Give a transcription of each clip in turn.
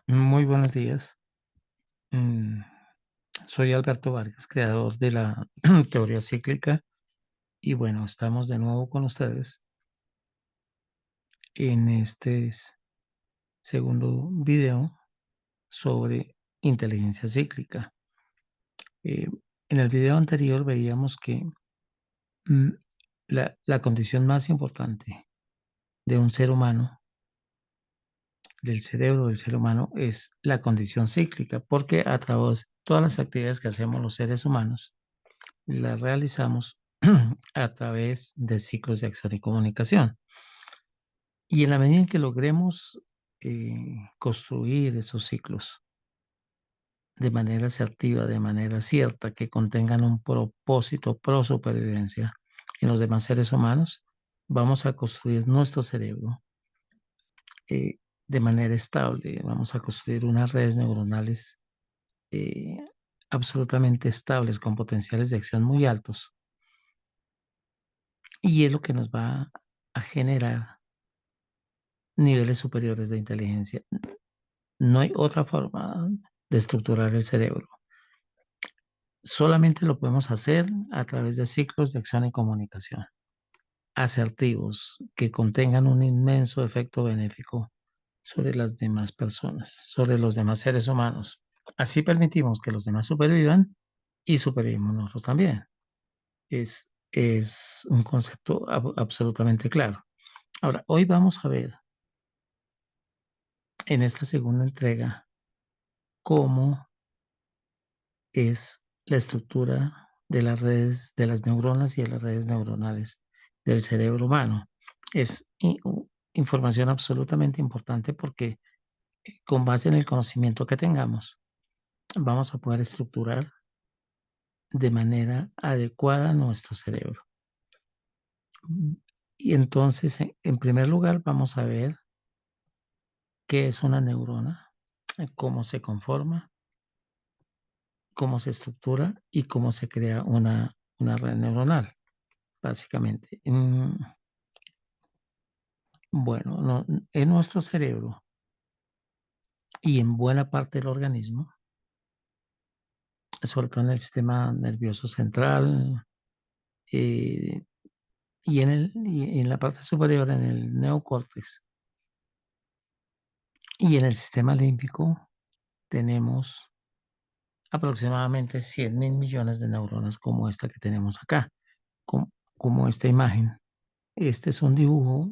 Muy buenos días. Mm, Soy Alberto Vargas, creador de la teoría cíclica, y bueno, estamos de nuevo con ustedes en este segundo video sobre inteligencia cíclica. Eh, en el video anterior veíamos que mm, la condición más importante de un ser humano, del cerebro del ser humano, es la condición cíclica, porque a través de todas las actividades que hacemos los seres humanos, las realizamos a través de ciclos de acción y comunicación. Y en la medida en que logremos construir esos ciclos de manera asertiva, de manera cierta, que contengan un propósito pro supervivencia en los demás seres humanos, vamos a construir nuestro cerebro eh, de manera estable. Vamos a construir unas redes neuronales eh, absolutamente estables, con potenciales de acción muy altos. Y es lo que nos va a generar niveles superiores de inteligencia. No hay otra forma de estructurar el cerebro. Solamente lo podemos hacer a través de ciclos de acción y comunicación asertivos que contengan un inmenso efecto benéfico sobre las demás personas, sobre los demás seres humanos. Así permitimos que los demás supervivan y supervivimos nosotros también. Es un concepto absolutamente claro. Ahora, hoy vamos a ver en esta segunda entrega cómo es la estructura de las redes, de las neuronas y de las redes neuronales del cerebro humano. Es información absolutamente importante porque con base en el conocimiento que tengamos, vamos a poder estructurar de manera adecuada nuestro cerebro. Y entonces, en primer lugar, vamos a ver qué es una neurona, cómo se conforma, cómo se estructura y cómo se crea una red neuronal, básicamente. Bueno, en nuestro cerebro y en buena parte del organismo, sobre todo en el sistema nervioso central eh, y en la parte superior, en el neocórtex y en el sistema límbico, tenemos aproximadamente 100.000 millones de neuronas como esta que tenemos acá, como, como esta imagen. Este es un dibujo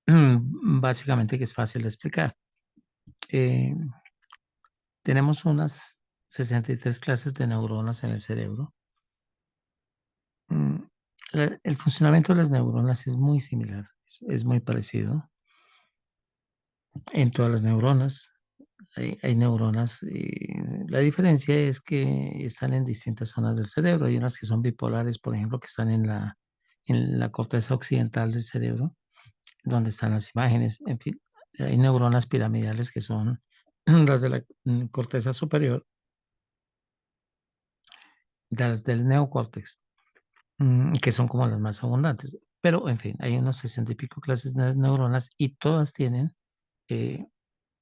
básicamente que es fácil de explicar. Eh, Tenemos unas 63 clases de neuronas en el cerebro. Mm, el funcionamiento de las neuronas es muy similar, es muy parecido en todas las neuronas. Hay neuronas, la diferencia es que están en distintas zonas del cerebro. Hay unas que son bipolares, por ejemplo, que están en la corteza occidental del cerebro, donde están las imágenes. En fin, hay neuronas piramidales que son las de la corteza superior, las del neocórtex, que son como las más abundantes. Pero, en fin, hay unos 60 y pico clases de neuronas y todas tienen eh,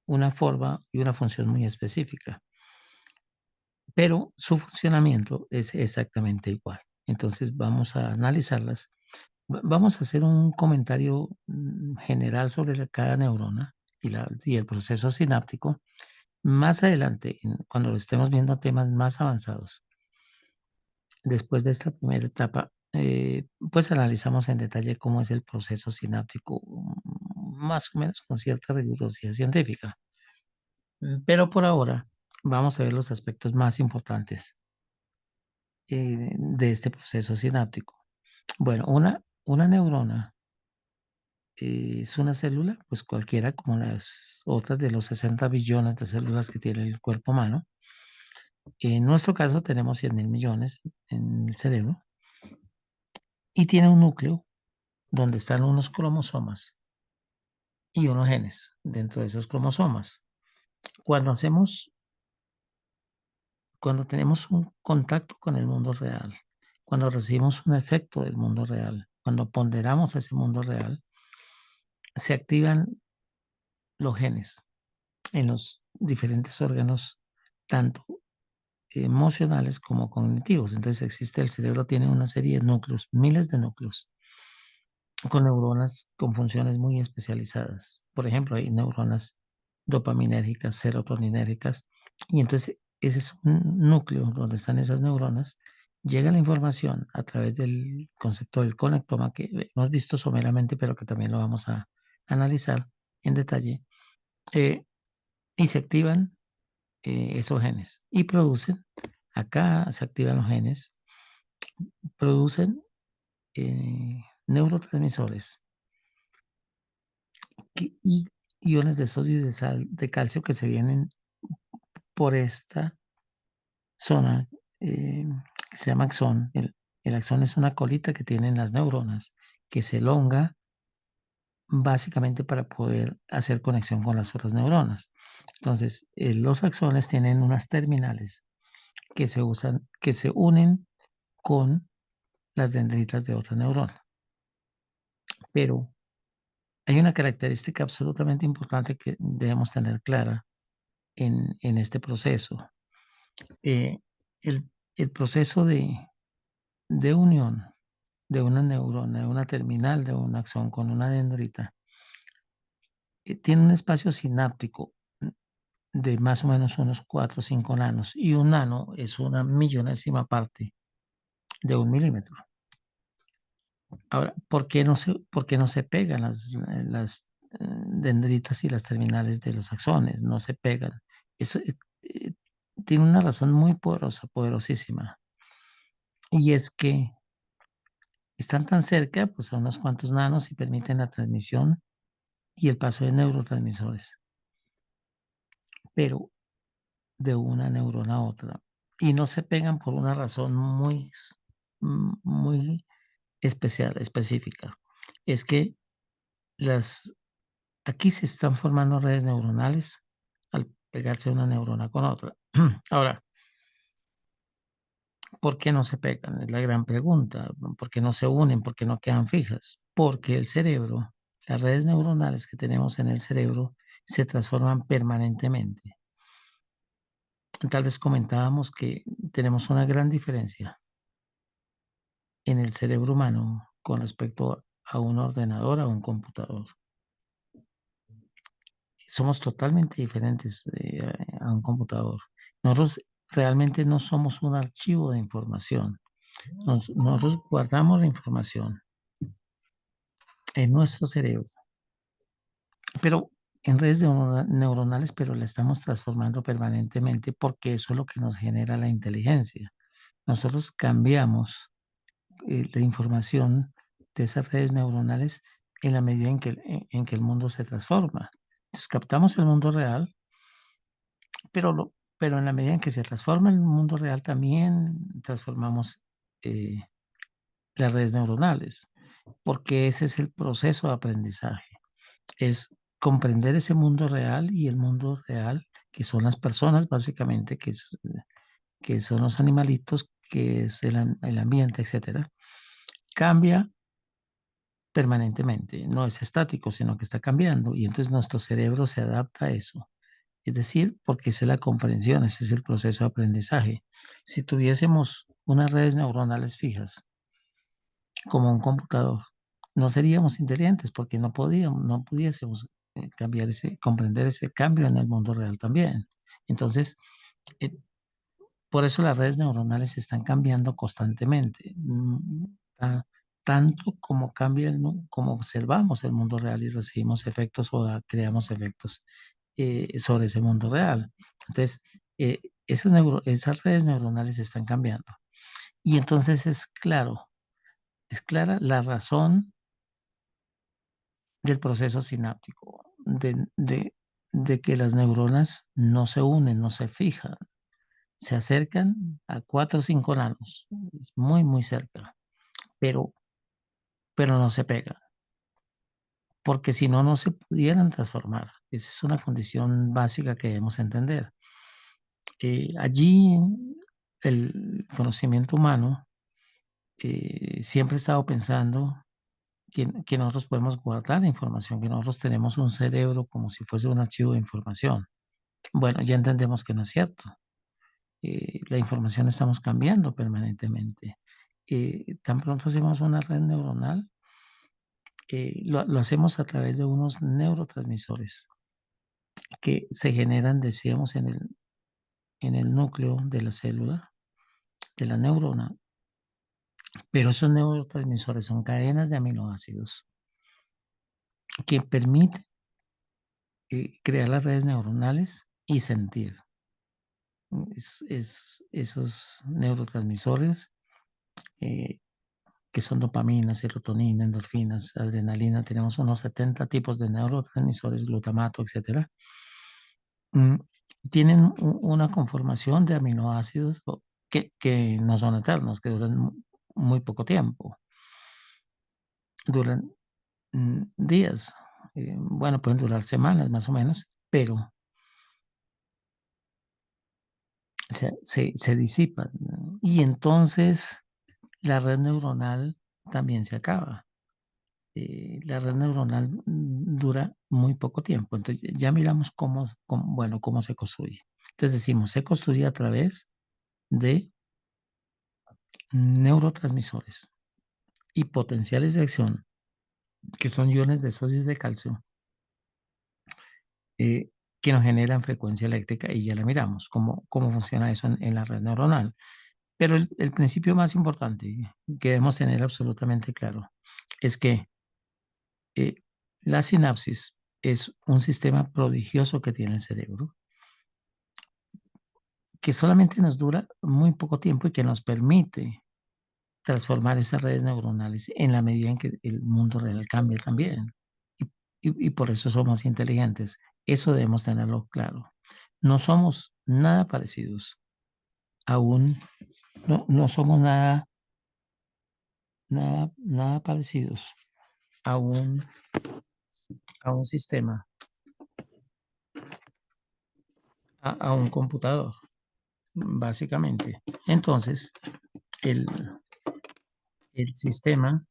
una forma y una función muy específica, pero su funcionamiento es exactamente igual. Entonces, vamos a analizarlas. Vamos a hacer un comentario general sobre cada neurona y el proceso sináptico. Más adelante, cuando estemos viendo temas más avanzados, después de esta primera etapa, pues analizamos en detalle cómo es el proceso sináptico, más o menos con cierta rigurosidad científica. Pero por ahora vamos a ver los aspectos más importantes de este proceso sináptico. Bueno, una neurona es una célula, pues cualquiera como las otras de los 60 billones de células que tiene el cuerpo humano. En nuestro caso tenemos 100.000 millones en el cerebro y tiene un núcleo donde están unos cromosomas y unos genes dentro de esos cromosomas. Cuando hacemos, cuando tenemos un contacto con el mundo real, cuando recibimos un efecto del mundo real, cuando ponderamos ese mundo real, se activan los genes en los diferentes órganos, tanto emocionales como cognitivos. Entonces existe el cerebro, tiene una serie de núcleos, miles de núcleos, con neuronas con funciones muy especializadas. Por ejemplo, hay neuronas dopaminérgicas, serotoninérgicas, y entonces ese es un núcleo donde están esas neuronas. Llega la información a través del concepto del conectoma que hemos visto someramente, pero que también lo vamos a analizar en detalle, eh, y se activan esos genes y producen, acá se activan los genes, producen neurotransmisores y iones de sodio y de sal, de calcio que se vienen por esta zona que se llama axón. El axón es una colita que tienen las neuronas que se elonga básicamente para poder hacer conexión con las otras neuronas. Entonces, los axones tienen unas terminales que se usan, que se unen con las dendritas de otra neurona. Pero hay una característica absolutamente importante que debemos tener clara en este proceso. Eh, el, el proceso de unión de una neurona, de una terminal de un axón con una dendrita, tiene un espacio sináptico de más o menos unos 4 o 5 nanos, y un nano es una millonésima parte de un milímetro. Ahora, por qué no se pegan las dendritas y las terminales de los axones? No se pegan. Eso eh, tiene una razón muy poderosa, poderosísima. Y es que están tan cerca, pues a unos cuantos nanos, y permiten la transmisión y el paso de neurotransmisores, pero de una neurona a otra. Y no se pegan por una razón muy especial, específica. Es que las aquí se están formando redes neuronales al pegarse una neurona con otra. Ahora, ¿por qué no se pegan? Es la gran pregunta. ¿Por qué no se unen? ¿Por qué no quedan fijas? Porque el cerebro, las redes neuronales que tenemos en el cerebro se transforman permanentemente. Tal vez comentábamos que tenemos una gran diferencia en el cerebro humano con respecto a un ordenador, a un computador. Somos totalmente diferentes a un computador. Nosotros realmente no somos un archivo de información. Nosotros guardamos la información en nuestro cerebro, pero en redes neuronales, pero la estamos transformando permanentemente porque eso es lo que nos genera la inteligencia. Nosotros cambiamos la información de esas redes neuronales en la medida en que el mundo se transforma. Entonces captamos el mundo real, pero en la medida en que se transforma el mundo real también transformamos eh, las redes neuronales, porque ese es el proceso de aprendizaje. Es comprender ese mundo real, y el mundo real, que son las personas básicamente, que son los animalitos, que es el ambiente, etcétera, cambia permanentemente, no es estático, sino que está cambiando, y entonces nuestro cerebro se adapta a eso. Es decir, porque esa es la comprensión, ese es el proceso de aprendizaje. Si tuviésemos unas redes neuronales fijas, como un computador, no seríamos inteligentes porque no pudiésemos cambiar comprender ese cambio en el mundo real también. Entonces, eh, por eso las redes neuronales están cambiando constantemente, tanto como cambia como observamos el mundo real y recibimos efectos o creamos efectos sobre ese mundo real. Entonces, esas redes neuronales están cambiando. Y entonces es clara la razón del proceso sináptico, de que las neuronas no se unen, no se fijan, se acercan a 4 o 5 nanos, es muy cerca, pero, pero no se pegan, porque si no, no se pudieran transformar. Esa es una condición básica que debemos entender. Allí el conocimiento humano siempre ha estado pensando que nosotros podemos guardar información, que nosotros tenemos un cerebro como si fuese un archivo de información. Bueno, ya entendemos que no es cierto. La información estamos cambiando permanentemente. Tan pronto hacemos una red neuronal, lo hacemos a través de unos neurotransmisores que se generan, decíamos, en el núcleo de la célula, de la neurona, pero esos neurotransmisores son cadenas de aminoácidos que permiten crear las redes neuronales y sentir. Esos neurotransmisores eh, que son dopamina, serotonina, endorfinas, adrenalina, tenemos unos 70 tipos de neurotransmisores, glutamato, etcétera. Mm, Tienen una conformación de aminoácidos que no son eternos, que duran muy poco tiempo, duran días, bueno, pueden durar semanas más o menos, pero se disipan, ¿no? Y entonces la red neuronal también se acaba. La red neuronal dura muy poco tiempo. Entonces ya miramos bueno, cómo se construye. Entonces decimos, se construye a través de neurotransmisores y potenciales de acción, que son iones de sodio y de calcio, eh, que nos generan frecuencia eléctrica y ya la miramos, cómo funciona eso en la red neuronal. Pero el principio más importante que debemos tener absolutamente claro es que eh, la sinapsis es un sistema prodigioso que tiene el cerebro, que solamente nos dura muy poco tiempo y que nos permite transformar esas redes neuronales en la medida en que el mundo real cambia también. Y, y por eso somos inteligentes. Eso debemos tenerlo claro. No somos nada parecidos a no somos nada parecidos a a un sistema, a un computador, básicamente. Entonces, el, el sistema,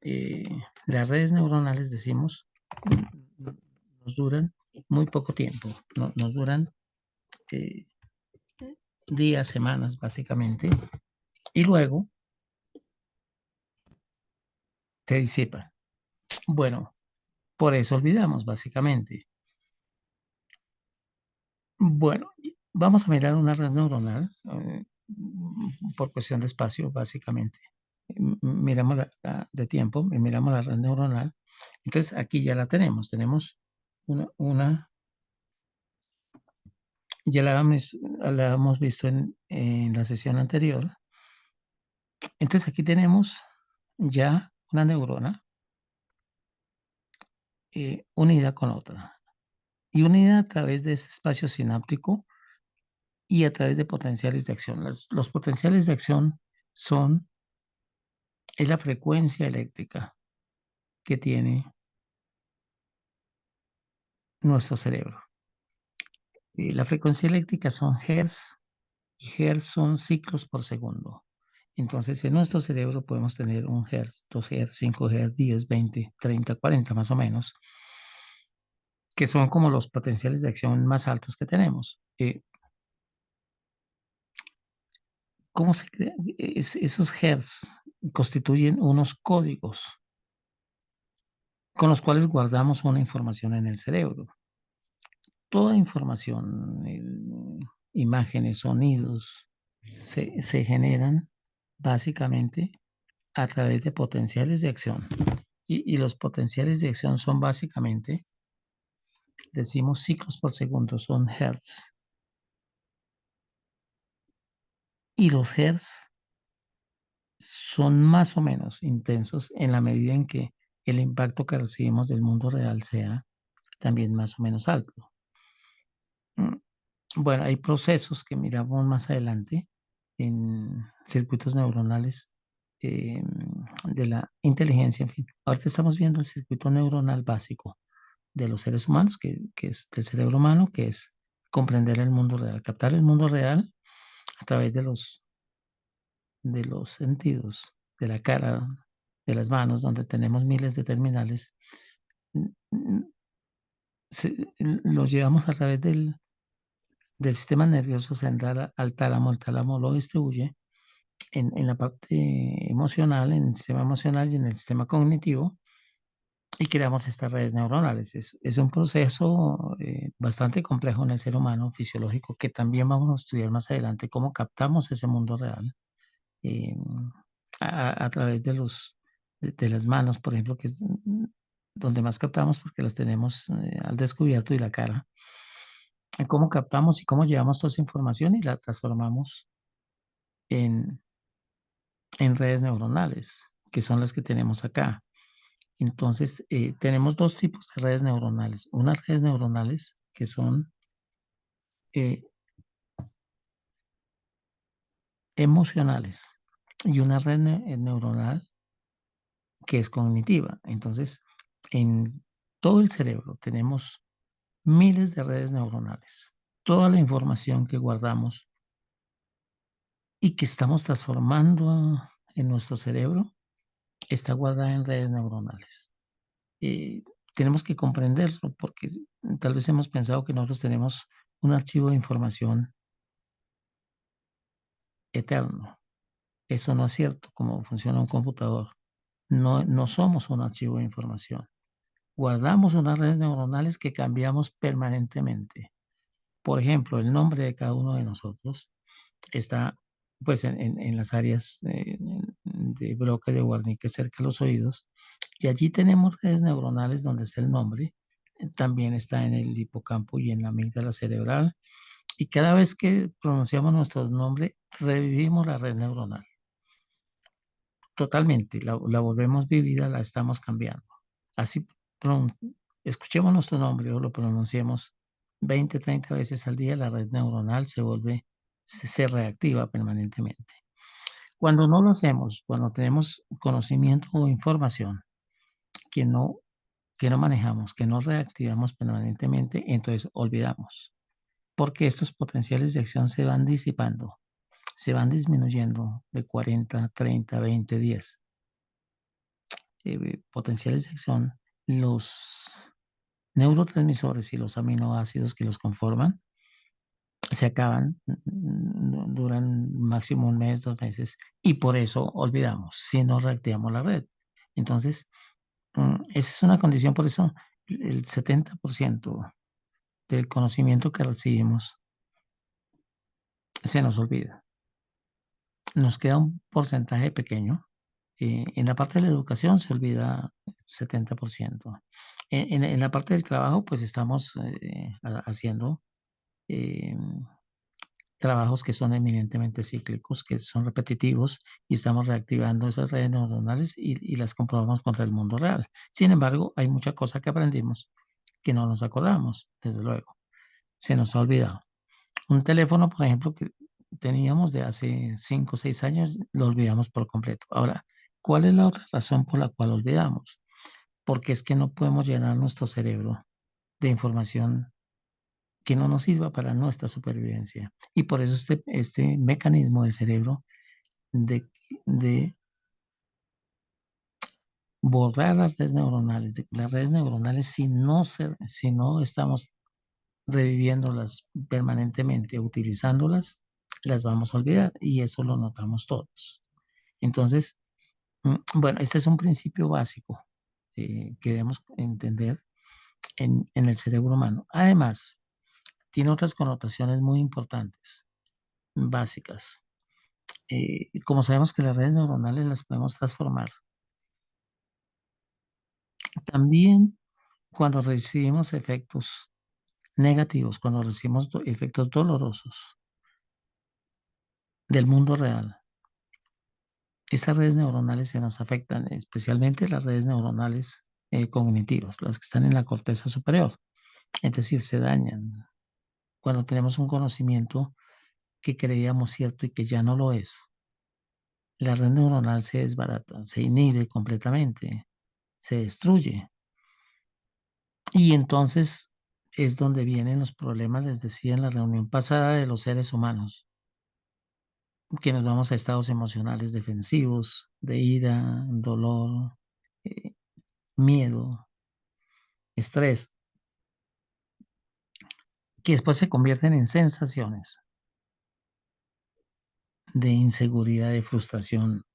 eh, las redes neuronales, decimos, nos duran muy poco tiempo, nos duran eh, días, semanas, básicamente, y luego se disipan. Bueno, por eso olvidamos, básicamente. Bueno, vamos a mirar una red neuronal por cuestión de espacio, básicamente. Miramos de tiempo, y miramos la red neuronal. Entonces, aquí ya la tenemos. Tenemos una ya la hemos visto en la sesión anterior. Entonces, aquí tenemos ya una neurona unida con otra y unida a través de este espacio sináptico y a través de potenciales de acción. Los potenciales de acción es la frecuencia eléctrica que tiene nuestro cerebro. La frecuencia eléctrica son hertz y hertz son ciclos por segundo. Entonces, en nuestro cerebro podemos tener 1 hertz, 2 hertz, 5 hertz, 10, 20, 30, 40 más o menos, que son como los potenciales de acción más altos que tenemos. ¿Cómo se crea? Esos hertz constituyen unos códigos con los cuales guardamos una información en el cerebro. Toda información, imágenes, sonidos, se generan básicamente a través de potenciales de acción. Y los potenciales de acción son básicamente, decimos ciclos por segundo, son hertz. Y los hertz son más o menos intensos en la medida en que el impacto que recibimos del mundo real sea también más o menos alto. Mm, Bueno, hay procesos que miramos más adelante en circuitos neuronales de la inteligencia, en fin. Ahorita estamos viendo el circuito neuronal básico de los seres humanos, que es del cerebro humano, que es comprender el mundo real, captar el mundo real a través de los sentidos, de la cara, de las manos, donde tenemos miles de terminales. los llevamos a través del sistema nervioso central al tálamo. El tálamo lo distribuye en la parte emocional, en el sistema emocional y en el sistema cognitivo, y creamos estas redes neuronales. Es un proceso bastante complejo en el ser humano, fisiológico, que también vamos a estudiar más adelante, cómo captamos ese mundo real eh, a través de las manos, por ejemplo, que es donde más captamos porque las tenemos al descubierto, y la cara. Cómo captamos y cómo llevamos toda esa información y la transformamos en, en redes neuronales, que son las que tenemos acá. Entonces, tenemos dos tipos de redes neuronales. Unas redes neuronales que son eh, emocionales y una red neuronal que es cognitiva. Entonces, en todo el cerebro tenemos miles de redes neuronales. Toda la información que guardamos y que estamos transformando en nuestro cerebro está guardada en redes neuronales. Eh, Tenemos que comprenderlo porque tal vez hemos pensado que nosotros tenemos un archivo de información eterno. Eso no es cierto, como funciona un computador. No somos un archivo de información. Guardamos unas redes neuronales que cambiamos permanentemente. Por ejemplo, el nombre de cada uno de nosotros está pues en las áreas de Broca de Wernicke cerca de los oídos, y allí tenemos redes neuronales donde está el nombre. También está en el hipocampo y en la amígdala cerebral, y cada vez que pronunciamos nuestro nombre revivimos la red neuronal totalmente, la volvemos vivida, la estamos cambiando. Así pronun escuchemos nuestro nombre o lo pronunciemos 20, 30 veces al día, la red neuronal se reactiva permanentemente. Cuando no lo hacemos, cuando tenemos conocimiento o información que no, que no manejamos, que no reactivamos permanentemente, entonces olvidamos, porque estos potenciales de acción se van disipando, se van disminuyendo de 40, 30, 20, 10 potenciales de acción. Los neurotransmisores y los aminoácidos que los conforman se acaban, duran máximo un mes, 2 meses, y por eso olvidamos si no reactivamos la red. Entonces, esa es una condición. Por eso el 70% del conocimiento que recibimos se nos olvida. Nos queda un porcentaje pequeño. En la parte de la educación se olvida 70%. En la parte del trabajo, pues estamos haciendo eh, trabajos que son eminentemente cíclicos, que son repetitivos, y estamos reactivando esas redes neuronales y las comprobamos contra el mundo real. Sin embargo, hay mucha cosa que aprendimos que no nos acordamos, desde luego. Se nos ha olvidado. Un teléfono, por ejemplo, que teníamos de hace 5 o 6 años, lo olvidamos por completo. Ahora, ¿cuál es la otra razón por la cual olvidamos? Porque es que no podemos llenar nuestro cerebro de información que no nos sirva para nuestra supervivencia. Y por eso este mecanismo del cerebro de borrar las redes neuronales, si no estamos reviviéndolas permanentemente, utilizándolas, las vamos a olvidar, y eso lo notamos todos. Entonces, bueno, este es un principio básico que debemos entender en el cerebro humano. Además, tiene otras connotaciones muy importantes, básicas. Como sabemos que las redes neuronales las podemos transformar, también cuando recibimos efectos negativos, cuando recibimos efectos dolorosos del mundo real, esas redes neuronales se nos afectan, especialmente las redes neuronales cognitivas, las que están en la corteza superior, es decir, se dañan cuando tenemos un conocimiento que creíamos cierto y que ya no lo es. La red neuronal se desbarata, se inhibe completamente, se destruye. Y entonces es donde vienen los problemas, les decía en la reunión pasada, de los seres humanos, que nos vamos a estados emocionales defensivos, de ira, dolor, eh, miedo, estrés. que después se convierten en sensaciones de inseguridad, de frustración,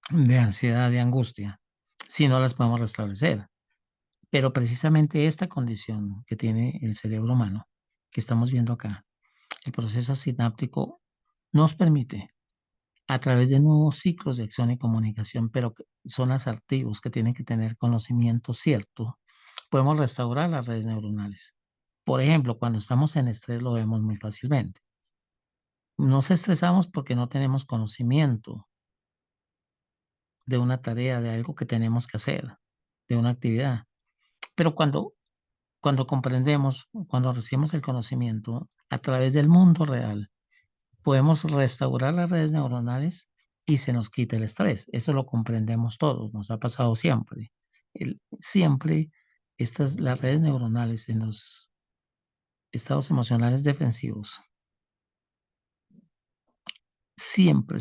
de ansiedad, de angustia, si no las podemos restablecer. Pero precisamente esta condición que tiene el cerebro humano, que estamos viendo acá, el proceso sináptico nos permite, a través de nuevos ciclos de acción y comunicación, pero que son asertivos, que tienen que tener conocimiento cierto, podemos restaurar las redes neuronales. Por ejemplo, cuando estamos en estrés lo vemos muy fácilmente. Nos estresamos porque no tenemos conocimiento de una tarea, de algo que tenemos que hacer, de una actividad. Pero cuando comprendemos, cuando recibimos el conocimiento a través del mundo real, podemos restaurar las redes neuronales y se nos quita el estrés. Eso lo comprendemos todos, nos ha pasado siempre. Siempre las redes neuronales en los estados emocionales defensivos, siempre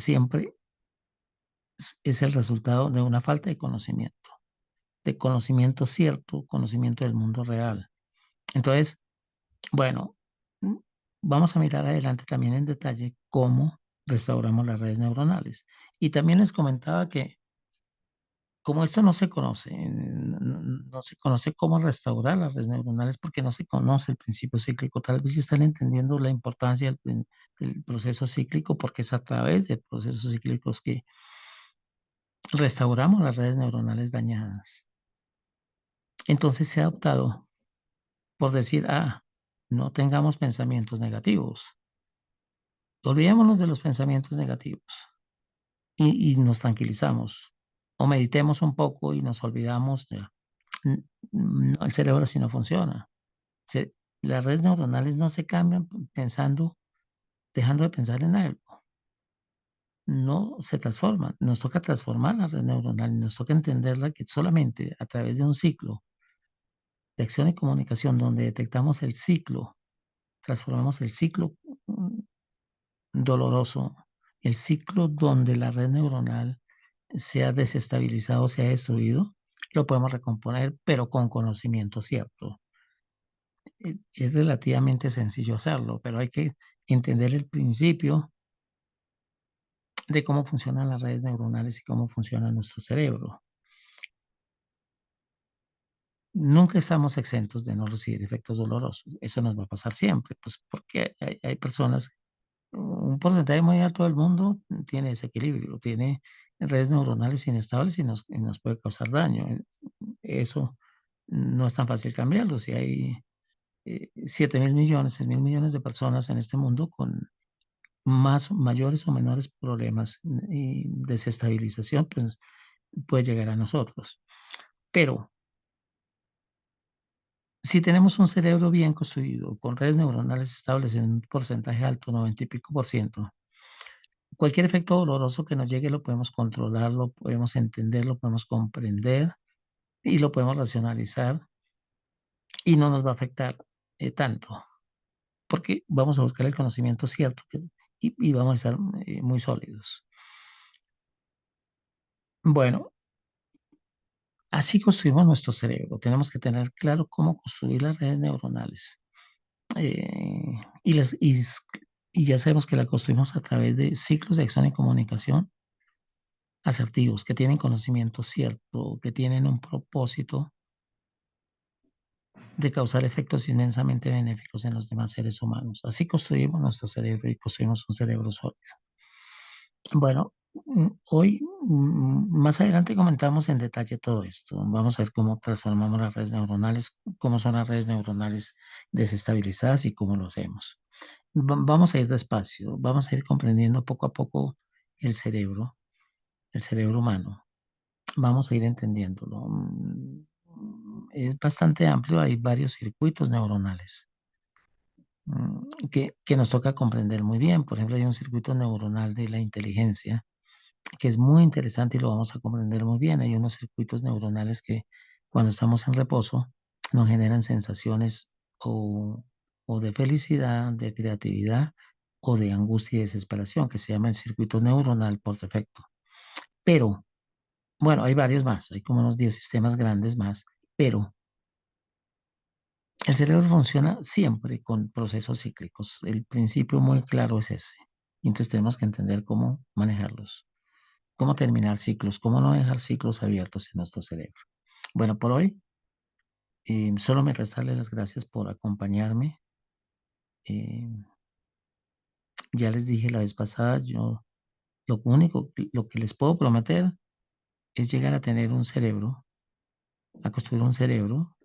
es el resultado de una falta de conocimiento cierto, conocimiento del mundo real. Entonces, bueno, mm, vamos a mirar adelante también en detalle cómo restauramos las redes neuronales. Y también les comentaba que como esto no se conoce, no se conoce cómo restaurar las redes neuronales porque no se conoce el principio cíclico. Tal vez si están entendiendo la importancia del proceso cíclico porque es a través de procesos cíclicos que restauramos las redes neuronales dañadas. Entonces se ha optado por decir, no tengamos pensamientos negativos. Olvidémonos de los pensamientos negativos y nos tranquilizamos. O meditemos un poco y nos olvidamos. No, el cerebro así no funciona. Se- las redes neuronales no se cambian pensando, dejando de pensar en algo. No se transforman. Nos toca transformar la red neuronal. Nos toca entenderla que solamente a través de un ciclo de acción y comunicación donde detectamos el ciclo, transformamos el ciclo doloroso, el ciclo donde la red neuronal se ha desestabilizado, se ha destruido, lo podemos recomponer, pero con conocimiento cierto. Es relativamente sencillo hacerlo, pero hay que entender el principio de cómo funcionan las redes neuronales y cómo funciona nuestro cerebro. Nunca estamos exentos de no recibir efectos dolorosos. Eso nos va a pasar siempre, pues porque hay personas, un porcentaje muy alto del mundo tiene desequilibrio, tiene redes neuronales inestables y nos puede causar daño. Eso no es tan fácil cambiarlo. Si hay 7.000 millones, 6.000 millones de personas en este mundo con mayores o menores problemas y desestabilización, pues puede llegar a nosotros. Pero si tenemos un cerebro bien construido, con redes neuronales estables en un porcentaje alto, 90 y pico por ciento, cualquier efecto doloroso que nos llegue lo podemos controlar, lo podemos entender, lo podemos comprender y lo podemos racionalizar y no nos va a afectar tanto, porque vamos a buscar el conocimiento cierto y vamos a estar muy sólidos. Bueno, así construimos nuestro cerebro. Tenemos que tener claro cómo construir las redes neuronales. Eh, y, las, y, s- y ya sabemos que la construimos a través de ciclos de acción y comunicación asertivos, que tienen conocimiento cierto, que tienen un propósito de causar efectos inmensamente benéficos en los demás seres humanos. Así construimos nuestro cerebro y construimos un cerebro sólido. Bueno, hoy, más adelante comentamos en detalle todo esto. Vamos a ver cómo transformamos las redes neuronales, cómo son las redes neuronales desestabilizadas y cómo lo hacemos. Vamos a ir despacio, vamos a ir comprendiendo poco a poco el el cerebro humano. Vamos a ir entendiéndolo. Es bastante amplio, hay varios circuitos neuronales que nos toca comprender muy bien. Por ejemplo, hay un circuito neuronal de la inteligencia que es muy interesante y lo vamos a comprender muy bien. Hay unos circuitos neuronales que cuando estamos en reposo nos generan sensaciones o, o de felicidad, de creatividad o de angustia y desesperación, que se llama el circuito neuronal por defecto. Pero, bueno, hay varios más, hay como unos 10 sistemas grandes más, pero El cerebro funciona siempre con procesos cíclicos. El principio muy claro es ese. Y entonces tenemos que entender cómo manejarlos, cómo terminar ciclos, cómo no dejar ciclos abiertos en nuestro cerebro. Bueno, por hoy solo me resta darle las gracias por acompañarme. Eh, ya les dije la vez pasada, yo lo único, lo que les puedo prometer es llegar a tener un cerebro, a construir un cerebro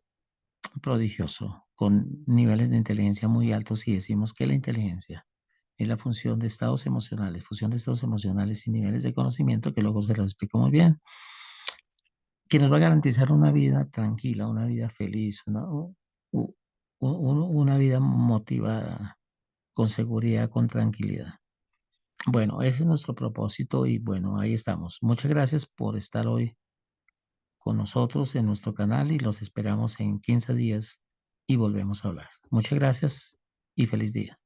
prodigioso, con niveles de inteligencia muy altos, y decimos que la inteligencia es la función de estados emocionales y niveles de conocimiento, que luego se los explico muy bien, que nos va a garantizar una vida tranquila, una vida feliz, u- una vida motivada, con seguridad, con tranquilidad. Bueno, ese es nuestro propósito y bueno, ahí estamos. Muchas gracias por estar hoy con nosotros en nuestro canal y los esperamos en 15 días y volvemos a hablar. Muchas gracias y feliz día.